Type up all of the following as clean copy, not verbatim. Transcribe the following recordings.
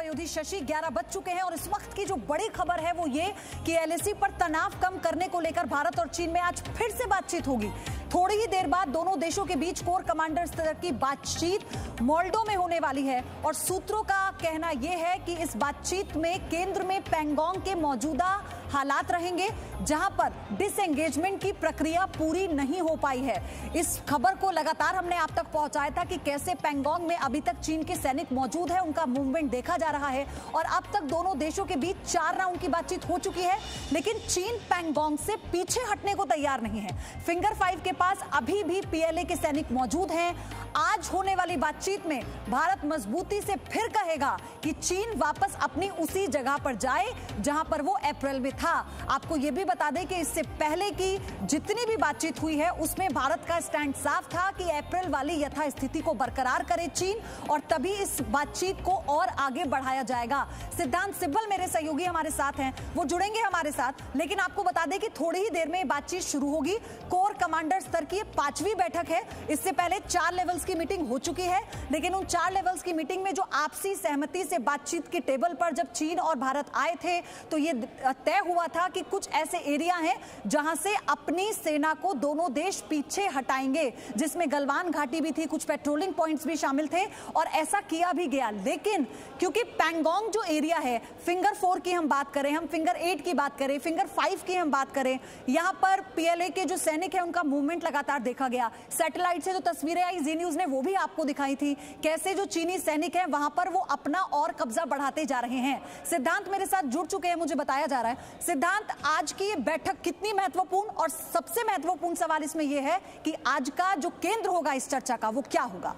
सुपरयोधी शशि 11 बज चुके हैं और इस वक्त की जो बड़ी खबर है वो ये कि एलएसी पर तनाव कम करने को लेकर भारत और चीन में आज फिर से बातचीत होगी। थोड़ी ही देर बाद दोनों देशों के बीच कोर कमांडर स्तर की बातचीत मोल्डो में होने वाली है और सूत्रों का कहना यह है कि इस बातचीत में केंद्र में पैंगोंग के मौजूदा हालात रहेंगे जहां पर डिसएंगेजमेंट की प्रक्रिया पूरी नहीं हो पाई है। इस खबर को लगातार हमने आप तक पहुंचाया था कि कैसे पैंगोंग में अभी तक चीन के सैनिक मौजूद है, उनका मूवमेंट देखा जा रहा है और अब तक दोनों देशों के बीच 4 राउंड की बातचीत हो चुकी है, लेकिन चीन पैंगोंग से पीछे हटने को तैयार नहीं है। फिंगर 5 के पास अभी भी पीएलए के सैनिक मौजूद हैं। आज होने वाली बातचीत में भारत मजबूती से फिर कहेगा कि चीन वापस अपनी उसी जगह पर जाए जहां पर वो अप्रैल में था। आपको यह भी बता दें कि इससे पहले की जितनी भी बातचीत हुई है उसमें भारत का स्टैंड साफ था कि अप्रैल वाली यथास्थिति को बरकरार करे चीन और तभी इस बातचीत को और आगे बढ़ाया जाएगा। सिद्धांत सिब्बल मेरे सहयोगी हमारे साथ हैं, वो जुड़ेंगे हमारे साथ, लेकिन आपको बता दें कि थोड़ी ही देर में बातचीत शुरू होगी। कोर कमांडर स्तर की 5वीं बैठक है। इससे पहले 4 लेवल्स की मीटिंग हो चुकी है, लेकिन उन 4 लेवल्स की मीटिंग में जो आपसी सहमति से बातचीत के टेबल पर जब चीन और भारत आए थे तो ये तय हुआ था कि कुछ ऐसे एरिया हैं जहां से अपनी सेना को दोनों देश पीछे हटाएंगे, जिसमें गलवान घाटी भी थी, कुछ पेट्रोलिंग पॉइंट्स भी शामिल थे और ऐसा किया भी गया। लेकिन क्योंकि पैंगोंग जो एरिया है, फिंगर 4 की हम बात करें, हम फिंगर 8 की बात करें, फिंगर 5 की हम बात करें, यहां पर पीएलए के जो सैनिक हैं उनका मूवमेंट लगातार देखा गया। सैटेलाइट से जो तस्वीरें आई जी न्यूज ने वो भी आपको दिखाई थी, कैसे जो चीनी सैनिक हैं वहां पर वो अपना और कब्जा बढ़ाते जा रहे हैं। सिद्धांत मेरे साथ जुड़ चुके हैं, मुझे बताया जा रहा है। सिद्धांत, आज की ये बैठक कितनी महत्वपूर्ण, और सबसे महत्वपूर्ण सवाल इसमें यह है कि आज का जो केंद्र होगा इस चर्चा का वो क्या होगा?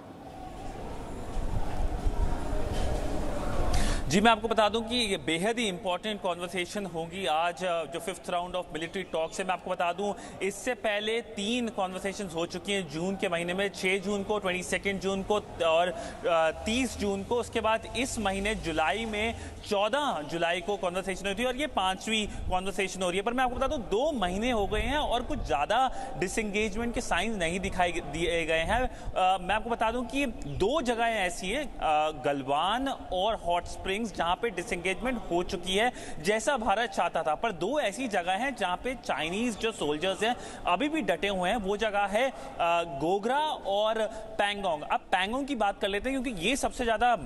जी, मैं आपको बता दूं कि ये बेहद ही इंपॉर्टेंट कॉन्वर्सेशन होगी आज जो 5th round of military talks है। मैं आपको बता दूं इससे पहले 3 कॉन्वर्सेशंस हो चुकी हैं जून के महीने में, 6 जून को, 22 जून को और 30 जून को। उसके बाद इस महीने जुलाई में 14 जुलाई को कॉन्वर्सेशन हुई थी और ये 5वीं कॉन्वर्सेशन हो रही है। पर मैं आपको बता दूं 2 महीने हो गए हैं और कुछ ज़्यादा डिसएंगेजमेंट के साइंस नहीं दिखाई दिए गए हैं। मैं आपको बता दूं कि 2 जगहें ऐसी है, गलवान और हॉट स्प्रिंग्स, जहां पे डिसएंगेजमेंट हो चुकी है जैसा भारत चाहता था। पर 2 ऐसी जगह हैं जहां पे चाइनीज जो सोल्जर्स हैं अभी भी डटे हुए हैं। वो जगह है गोगरा और पैंगोंग। अब पैंगोंग की बात कर लेते हैं क्योंकि ये सबसे ज्यादा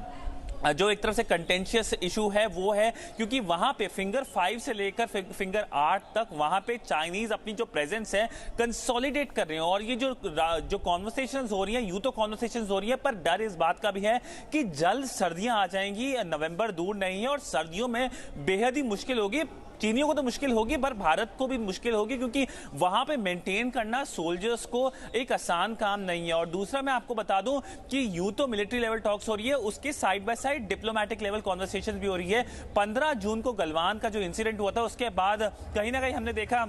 जो एक तरफ से कंटेंशियस इशू है वो है क्योंकि वहां पे फिंगर 5 से लेकर फिंगर 8 तक वहां पे चाइनीज अपनी जो प्रेजेंस है कंसोलिडेट कर रहे हैं और ये जो कॉन्वर्सेशंस हो रही हैं, यूं तो कॉन्वर्सेशंस हो रही है पर डर इस बात का भी है कि जल्द सर्दियां आ जाएंगी, नवंबर दूर नहीं है और सर्दियों में बेहद ही मुश्किल होगी। चीनियों को तो मुश्किल होगी पर भारत को भी मुश्किल होगी क्योंकि वहां पे मेंटेन करना सोल्जर्स को एक आसान काम नहीं है। और दूसरा मैं आपको बता दूं कि यूं तो मिलिट्री लेवल टॉक्स हो रही है, उसके side by side diplomatic level conversation भी हो रही है। 15 जून को गलवान का जो इंसिडेंट हुआ था उसके बाद कहीं ना कहीं हमने देखा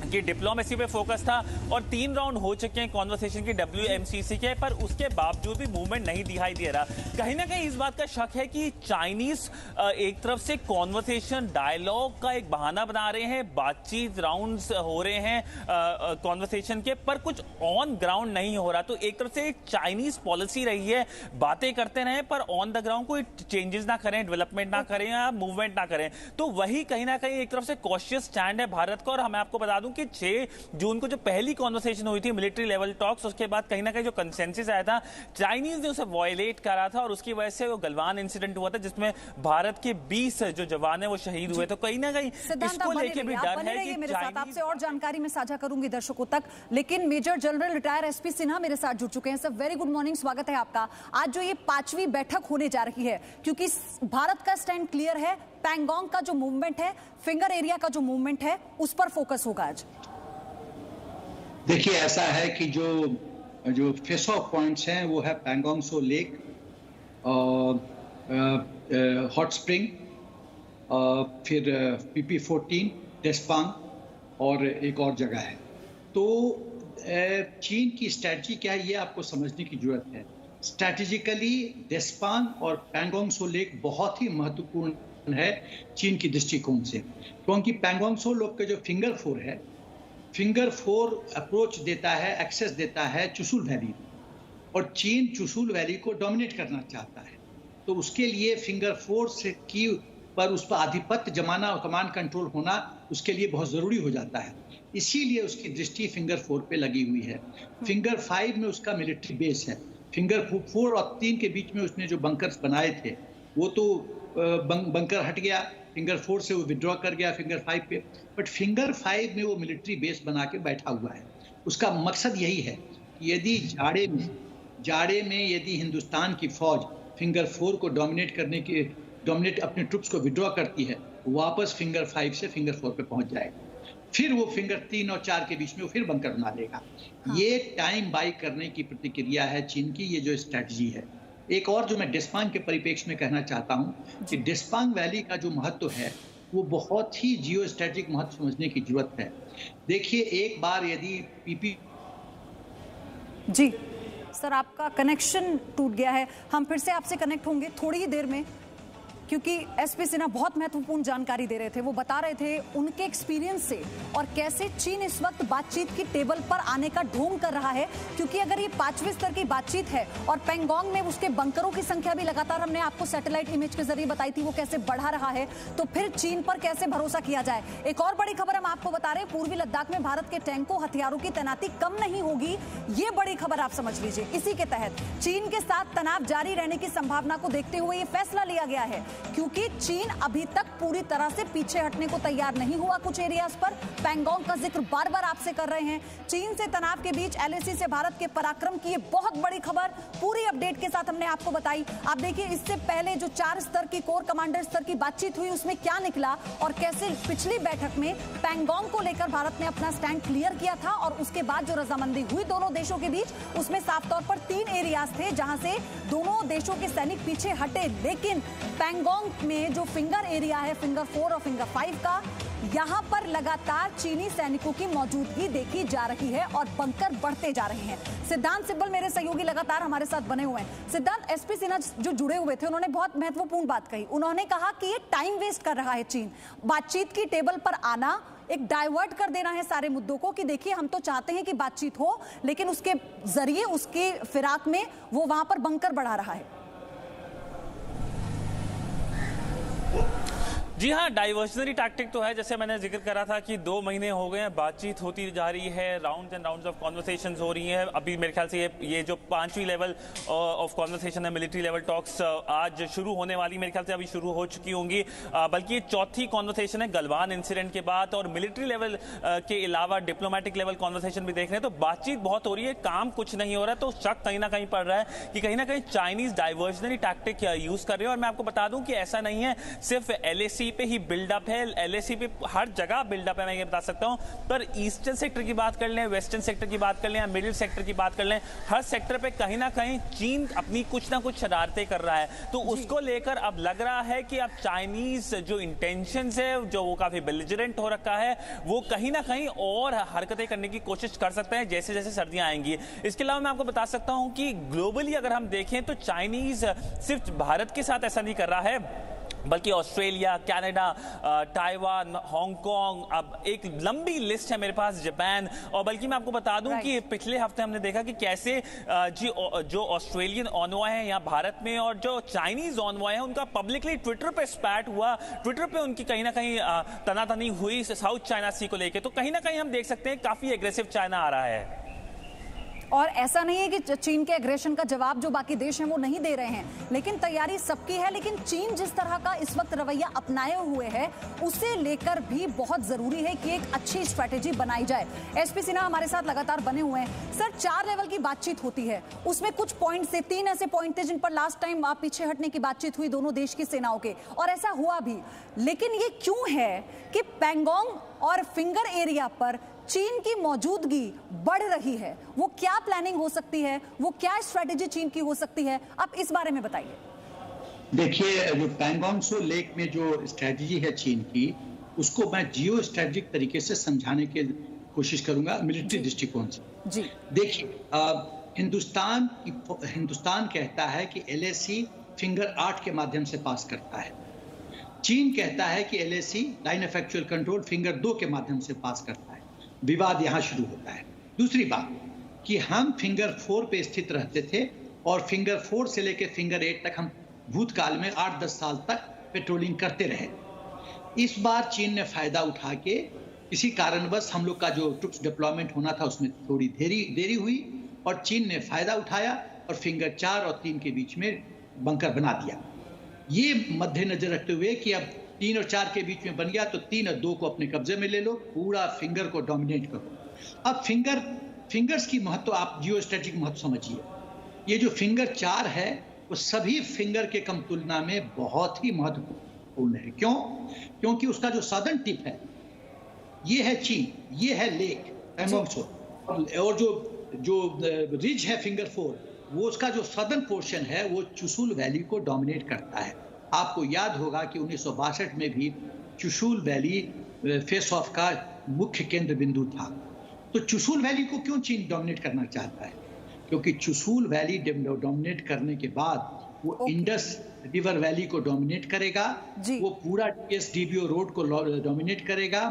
कि डिप्लोमेसी पे फोकस था और 3 राउंड हो चुके हैं कॉन्वर्सेशन के WMCC के, पर उसके बावजूद भी मूवमेंट नहीं दिखाई दे रहा। कहीं ना कहीं इस बात का शक है कि चाइनीज एक तरफ से कॉन्वर्सेशन डायलॉग का एक बहाना बना रहे हैं, बातचीत राउंड्स हो रहे हैं कॉन्वर्सेशन के, पर कुछ ऑन ग्राउंड नहीं हो रहा। तो एक तरफ से एक चाइनीज पॉलिसी रही है, बातें करते रहे पर ऑन द ग्राउंड कोई चेंजेस ना करें, डेवलपमेंट ना करें या मूवमेंट ना करें। तो वही कहीं ना कहीं एक तरफ से कॉशियस स्टैंड है भारत का। और हमें आपको बता दूं कि 6 जून को जो पहली कॉन्वर्सेशन हुई थी मिलिट्री लेवल टॉक्स, उसके बाद कहीं ना कहीं जो कंसेंसस आया था चाइनीज ने उसे वायलेट करा था और उसकी वजह से वो गलवान इंसिडेंट हुआ था जिसमें भारत के 20 जो जवान है वो शहीद हुए। तो कहीं ना कहीं इसको लेके भी डर है कि मेरे साथ आपसे और जानकारी मैं साझा करूंगी दर्शकों तक, लेकिन major general retire SP Sinha मेरे साथ जुड़ चुके हैं। सर, वेरी गुड मॉर्निंग, स्वागत है आपका। आज जो ये 5वीं बैठक होने जा रही है, क्योंकि भारत का स्टैंड क्लियर है, पैंगोंग का जो मूवमेंट है, फिंगर एरिया का जो मूवमेंट है, उस पर फोकस होगा आज। देखिए, ऐसा है कि जो फेस ऑफ पॉइंट्स हैं वो है पैंगोंग सो लेक, हॉट स्प्रिंग, फिर PP14, डेस्पांग और एक और जगह है। तो चीन की स्ट्रैटेजी क्या है ये आपको समझने की जरूरत है। स्ट्रैटेजिकली डेस्पांग और पैंगोंग सो लेक बहुत ही महत्वपूर्ण है चीन की दृष्टिकोण से, क्योंकि पैंगोंग सो लेक का जो फिंगर 4 है, फिंगर 4 अप्रोच देता है, एक्सेस देता है चुशुल वैली, और चीन चुशुल वैली को डोमिनेट करना चाहता है। तो उसके लिए फिंगर 4 से की पर उस पर आधिपत्य जमाना और कमांड कंट्रोल होना उसके लिए बहुत ज़रूरी हो जाता है। इसीलिए उसकी दृष्टि फिंगर 4 पे लगी हुई है। फिंगर 5 में उसका मिलिट्री बेस है। फिंगर 4 और 3 के बीच में उसने जो बंकर्स बनाए थे वो तो बंकर हट गया, फिंगर 4 से वो विड्रॉ कर गया फिंगर 5 पे, बट फिंगर 5 में वो मिलिट्री बेस बना के बैठा हुआ है। उसका मकसद यही है कि यदि जाड़े में यदि हिंदुस्तान की फौज फिंगर 4 को डोमिनेट अपने ट्रुप्स को विड्रॉ करती है, वापस फिंगर 5 से फिंगर 4 पे पहुंच जाएगा, फिर वो फिंगर 3 और 4 के बीच में वो फिर बंकर बना लेगा। ये टाइम बाई करने की प्रतिक्रिया है चीन की, ये जो स्ट्रैटेजी है। एक और जो मैं डेस्पांग के परिप्रेक्ष्य में कहना चाहता हूं कि डेस्पांग वैली का जो महत्व है वो बहुत ही जियो स्ट्रैटेजिक महत्व समझने की जरूरत है। देखिए, एक बार यदि पीपी जी सर, आपका कनेक्शन टूट गया है, हम फिर से आपसे कनेक्ट होंगे थोड़ी ही देर में, क्योंकि एसपी सिन्हा बहुत महत्वपूर्ण जानकारी दे रहे थे। वो बता रहे थे उनके एक्सपीरियंस से और कैसे चीन इस वक्त बातचीत की टेबल पर आने का ढोंग कर रहा है, क्योंकि अगर ये 5वें स्तर की बातचीत है और पेंगोंग में उसके बंकरों की संख्या भी लगातार हमने आपको सैटेलाइट इमेज के जरिए बताई थी वो कैसे बढ़ा रहा है, तो फिर चीन पर कैसे भरोसा किया जाए। एक और बड़ी खबर हम आपको बता रहे हैं, पूर्वी लद्दाख में भारत के टैंकों हथियारों की तैनाती कम नहीं होगी, ये बड़ी खबर आप समझ लीजिए। इसी के तहत चीन के साथ तनाव जारी रहने की संभावना को देखते हुए ये फैसला लिया गया है, क्योंकि चीन अभी तक पूरी तरह से पीछे हटने को तैयार नहीं हुआ। कुछ एरियाज पर पेंगोंग का जिक्र बार बार आपसे कर रहे हैं। चीन से तनाव के बीच एलएसी से भारत के पराक्रम की ये बहुत बड़ी खबर पूरी अपडेट के साथ हमने आपको बताई। आप देखिए, इससे पहले जो 4 स्तर की कोर कमांडर स्तर की बातचीत हुई उसमें क्या निकला और कैसे पिछली बैठक में पेंगोंग को लेकर भारत ने अपना स्टैंड क्लियर किया था, और उसके बाद जो रजामंदी हुई दोनों देशों के बीच उसमें साफ तौर पर 3 एरियाज थे जहां से दोनों देशों के सैनिक पीछे हटे। लेकिन पेंगोंग में जो फिंगर एरिया है फिंगर 4 और फिंगर 5 का, यहां पर लगातार चीनी सैनिकों की मौजूदगी देखी जा रही है और बंकर बढ़ते जा रहे हैं। सिद्धांत सिब्बल मेरे सहयोगी लगातार हमारे साथ बने हुए हैं। सिद्धांत, एसपी सिन्हा जो जुड़े हुए थे उन्होंने बहुत महत्वपूर्ण बात कही। उन्होंने कहा कि ये टाइम वेस्ट कर रहा है चीन, बातचीत की टेबल पर आना एक डाइवर्ट कर देना है सारे मुद्दों को, कि देखिए हम तो चाहते हैं कि बातचीत हो, लेकिन उसके जरिए उसके फिराक में वो वहां पर बंकर बढ़ा रहा है। जी हाँ, डाइवर्जनरी टैक्टिक तो है। जैसे मैंने जिक्र करा था कि 2 महीने हो गए हैं, बातचीत होती जा रही है, rounds and rounds of conversations हो रही हैं। अभी मेरे ख्याल से ये जो 5वीं लेवल ऑफ कॉन्वर्सेशन है, मिलिट्री लेवल टॉक्स, आज शुरू होने वाली, मेरे ख्याल से अभी शुरू हो चुकी होंगी, बल्कि ये 4थी कॉन्वर्सेशन है गलवान इंसिडेंट के बाद। और मिलिट्री लेवल के अलावा डिप्लोमेटिक लेवल कॉन्वर्सेशन भी देख रहे हैं, तो बातचीत बहुत हो रही है, काम कुछ नहीं हो रहा है। तो शक कहीं ना कहीं पड़ रहा है कि कहीं ना कहीं चाइनीज डाइवर्जनरी टैक्टिक यूज कर रहे हैं। और मैं आपको बता दूं कि ऐसा नहीं है सिर्फ एलएसी पे ही बिल्डअप है, एलएसी पे हर जगह बिल्डअप है, मैं ये बता सकता हूं। पर ईस्टर्न सेक्टर की बात कर लें, वेस्टर्न सेक्टर की बात कर लें या मिडिल सेक्टर की बात कर लें, हर सेक्टर पे कहीं ना कहीं चीन अपनी कुछ ना कुछ शरारतें कर रहा है। तो उसको लेकर अब लग रहा है कि अब चाइनीज जो इंटेंशंस है, जो वो काफी बेलिजरेंट हो रखा है, वो कहीं ना कहीं और हरकतें करने की कोशिश कर सकते हैं जैसे जैसे सर्दियां आएंगी। इसके अलावा मैं आपको बता सकता हूं कि ग्लोबली अगर हम देखें तो चाइनीज सिर्फ भारत के साथ ऐसा नहीं कर रहा है, बल्कि ऑस्ट्रेलिया, कनाडा, ताइवान, हांगकांग, अब एक लंबी लिस्ट है मेरे पास, जापान। और बल्कि मैं आपको बता दूं कि पिछले हफ्ते हमने देखा कि कैसे जो ऑस्ट्रेलियन ऑनवॉय है यहाँ भारत में और जो चाइनीज ऑनवॉय है उनका पब्लिकली ट्विटर पे स्पैट हुआ, ट्विटर पे उनकी कहीं ना कहीं तनातनी हुई साउथ चाइना सी को लेकर। तो कहीं ना कहीं हम देख सकते हैं काफी एग्रेसिव चाइना आ रहा है। और ऐसा नहीं है कि चीन के एग्रेशन का जवाब जो बाकी देश हैं वो नहीं दे रहे हैं, लेकिन तैयारी सबकी है। लेकिन चीन जिस तरह का इस वक्त रवैया अपनाए हुए है उसे लेकर भी बहुत जरूरी है कि एक अच्छी स्ट्रैटेजी बनाई जाए। एसपी सिन्हा हमारे साथ लगातार बने हुए हैं। सर, 4 लेवल की बातचीत होती है, उसमें कुछ पॉइंट थे, 3 ऐसे पॉइंट थे जिन पर लास्ट टाइम आप पीछे हटने की बातचीत हुई दोनों देश की सेनाओं के, और ऐसा हुआ भी। लेकिन ये क्यों है कि पेंगोंग और फिंगर एरिया पर चीन की मौजूदगी बढ़ रही है? वो क्या प्लानिंग हो सकती है, वो क्या स्ट्रेटेजी चीन की हो सकती है, आप इस बारे में बताइए। देखिए, जो पैंगोंग त्सो लेक में जो स्ट्रेटेजी है चीन की, उसको मैं जियो स्ट्रेटेजिक तरीके से समझाने की कोशिश करूंगा मिलिट्री दृष्टिकोण से। जी देखिए, हिंदुस्तान कहता है कि एलएसी फिंगर 8 के माध्यम से पास करता है। चीन कहता है कि LAC line of actual control finger 2 के माध्यम से पास करता है। विवाद यहां शुरू होता है। दूसरी बात कि हम फिंगर 4 पे स्थित रहते थे और फिंगर 4 से लेकर फिंगर 8 तक हम भूतकाल में 8-10 साल तक पेट्रोलिंग करते रहे। इस बार चीन ने फायदा उठा के किसी कारणवश हम लोग का जो ट्रुप्स डिप्लॉयमेंट होना था उसमें थोड़ी देरी हुई और चीन ने फायदा उठाया और फिंगर 4 और 3 के बीच में बंकर बना दिया। ये मद्देनजर रखते हुए कि अब 3 और 4 के बीच में बन गया तो 3 और 2 को अपने कब्जे में ले लो, पूरा फिंगर को डोमिनेट करो। अब फिंगर्स की महत्व आप जियो स्ट्रेटेजिक महत्व समझिए। ये जो फिंगर 4 है वो सभी फिंगर के कम तुलना में बहुत ही महत्वपूर्ण है। क्यों? क्योंकि उसका जो सदर्न टिप है ये है चीन, ये है लेक पैंगोंग और जो रिज है फिंगर 4 वो उसका जो सदर्न पोर्शन है वो चुशुल वैली को डोमिनेट करता है। आपको याद होगा कि 1962 में भी चुशुल वैली फेस ऑफ का मुख्य केंद्र बिंदु था। तो चुशुल वैली को क्यों चीन डोमिनेट करना चाहता है? क्योंकि चुशुल वैली डोमिनेट करने के बाद वो इंडस रिवर वैली को डोमिनेट करेगा, वो पूरा TSDBO रोड को डोमिनेट करेगा,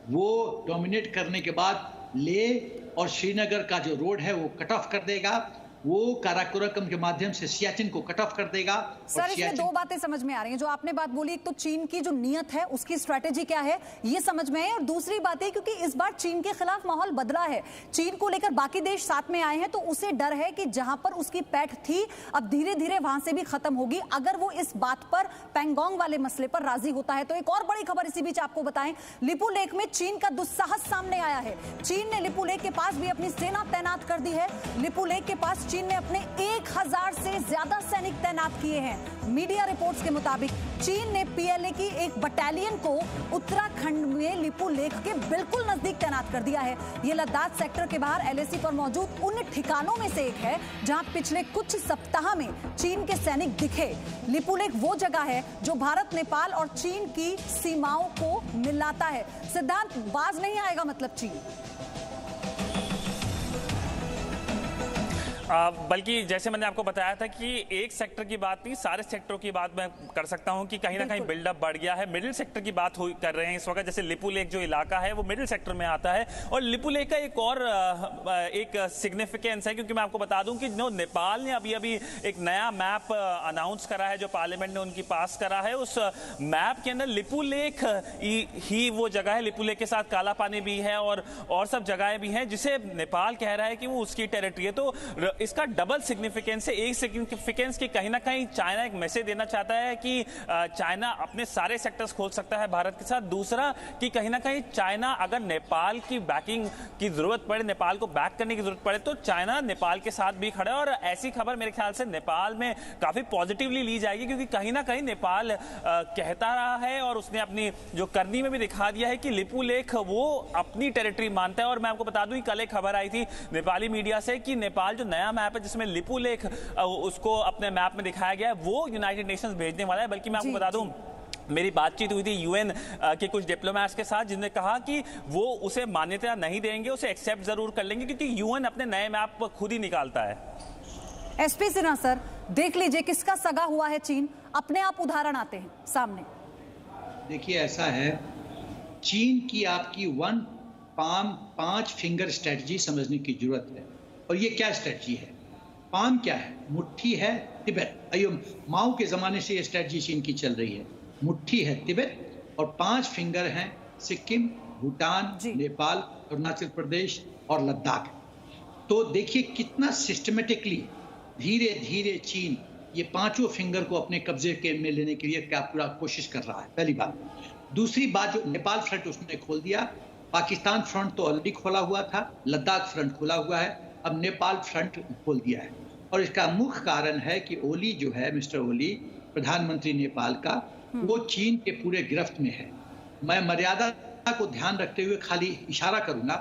वो डोमिनेट करने के बाद लेह और श्रीनगर का जो रोड है वो कट ऑफ कर देगा, वो काराकोरम के माध्यम से सियाचिन को कट ऑफ कर देगा। सर इसमें दो बातें समझ में आ रही हैं। जो आपने बात बोली, एक तो चीन की जो नीयत है उसकी स्ट्रेटेजी क्या है ये समझ में है, और दूसरी बात है क्योंकि इस बार चीन के खिलाफ माहौल बदला है, चीन को लेकर बाकी देश साथ में आए हैं तो उसे डर है कि जहां पर उसकी पैठ थी अब धीरे धीरे वहां से भी खत्म होगी अगर वो इस बात पर पैंगोंग वाले मसले पर राजी होता है। तो एक और बड़ी खबर इसी बीच आपको बताएं, लिपू लेक में चीन का दुस्साहस सामने आया है। चीन ने लिपू लेक के पास भी अपनी सेना तैनात कर दी है। लिपू लेक के पास चीन ने अपने 1000 से ज्यादा सैनिक तैनात किए हैं। मीडिया रिपोर्ट्स के मुताबिक चीन ने PLA की एक बटालियन को उत्तराखंड में लिपू लेक के बिल्कुल नजदीक तैनात कर दिया है। यह लद्दाख सेक्टर के बाहर LAC पर मौजूद उन ठिकानों में से एक है जहां पिछले कुछ सप्ताह में चीन के सैनिक दिखे। लिपू लेक वो जगह है जो भारत, नेपाल और चीन की सीमाओं को मिलाता है। सिद्धांत, बाज नहीं आएगा मतलब चीन? बल्कि जैसे मैंने आपको बताया था कि एक सेक्टर की बात नहीं, सारे सेक्टरों की बात मैं कर सकता हूं कि कहीं ना कहीं बिल्डअप बढ़ गया है। मिडिल सेक्टर की बात कर रहे हैं इस वक्त। जैसे लिपू लेक जो इलाका है वो मिडिल सेक्टर में आता है, और लिपू लेक का एक और एक सिग्निफिकेंस है क्योंकि मैं आपको बता दूं कि जो नेपाल ने अभी एक नया मैप अनाउंस करा है जो पार्लियामेंट ने उनकी पास करा है, उस मैप के अंदर लिपू लेक ही वो जगह है। लिपू लेक के साथ काला पानी भी है और सब जगहें भी हैं जिसे नेपाल कह रहा है कि वो उसकी टेरिटरी है। तो इसका डबल सिग्निफिकेंस है। एक सिग्निफिकेंस कि कहीं ना कहीं चाइना एक मैसेज देना चाहता है कि चाइना अपने सारे सेक्टर्स खोल सकता है भारत के साथ। दूसरा कि कहीं ना कहीं चाइना अगर नेपाल की बैकिंग की जरूरत पड़े, नेपाल को बैक करने की जरूरत पड़े तो चाइना नेपाल के साथ भी खड़ा है। और ऐसी खबर मेरे ख्याल से नेपाल में काफी पॉजिटिवली ली जाएगी क्योंकि कहीं ना कहीं नेपाल कहता रहा है और उसने अपनी जो करनी में भी दिखा दिया है कि लिपू लेक वो अपनी टेरिटरी मानता है। और मैं आपको बता दूं कल एक खबर आई थी नेपाली मीडिया से कि नेपाल जो नया मैप है जिसमें लिपू लेक उसको अपने मैप में दिखाया गया है वो यूनाइटेड नेशंस भेजने वाला है। बल्कि मैं आपको बता दूं मेरी बातचीत हुई थी UN के कुछ डिप्लोमेट्स के साथ जिन्होंने कहा कि वो उसे मान्यता नहीं देंगे, उसे एक्सेप्ट जरूर कर लेंगे क्योंकि UN अपने नए मैप खुद ही निकालता है। SP सिन्हा सर, देख लीजिए किसका सगा हुआ है चीन, अपने आप उदाहरण आते हैं सामने। देखिए ऐसा है, चीन की आपकी 5 फिंगर स्ट्रेटजी समझने की जरूरत है। और ये क्या स्ट्रेटजी है? पाम क्या है? मुट्ठी है तिब्बत। अयो माओ के जमाने से ये स्ट्रेटजी चीन की चल रही है। मुट्ठी है तिब्बत और 5 फिंगर हैं सिक्किम, भूटान, नेपाल, अरुणाचल प्रदेश और लद्दाख। तो देखिए कितना सिस्टमेटिकली धीरे धीरे चीन ये 5 फिंगर को अपने कब्जे के में लेने के लिए क्या पूरा कोशिश कर रहा है, पहली बात। दूसरी बात, जो नेपाल फ्रंट उसने खोल दिया, पाकिस्तान फ्रंट तो ऑलरेडी खोला हुआ था, लद्दाख फ्रंट खोला हुआ है, अब नेपाल फ्रंट खोल दिया है। और इसका मुख्य कारण है कि ओली जो है, मिस्टर ओली प्रधानमंत्री नेपाल का, वो चीन के पूरे गिरफ्त में है। मैं मर्यादा को ध्यान रखते हुए खाली इशारा करूंगा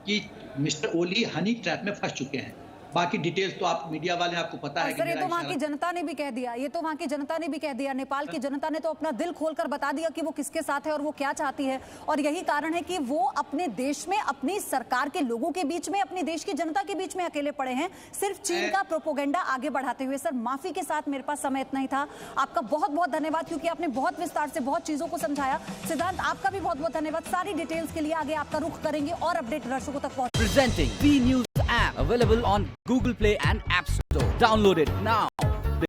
कि मिस्टर ओली हनी ट्रैप में फंस चुके हैं। बाकी डिटेल्स तो आप मीडिया वाले आपको पता है कि ये तो वहाँ की जनता ने भी कह दिया, ये तो वहाँ की जनता ने भी कह दिया, नेपाल की जनता ने तो अपना दिल खोलकर बता दिया कि वो किसके साथ है और वो क्या चाहती है। और यही कारण है कि वो अपने देश में, अपनी सरकार के लोगों के बीच में, अपनी देश की जनता के बीच में अकेले पड़े हैं, सिर्फ चीन का प्रोपोगेंडा आगे बढ़ाते हुए। सर माफी के साथ मेरे पास समय इतना ही था। आपका बहुत बहुत धन्यवाद क्योंकि आपने बहुत विस्तार से बहुत चीजों को समझाया। सिद्धांत, आपका भी बहुत बहुत धन्यवाद। सारी डिटेल्स के लिए आगे आपका रुख करेंगे और अपडेट दर्शकों तक पहुंच। Presenting B News app available on Google Play and App Store. Download it now.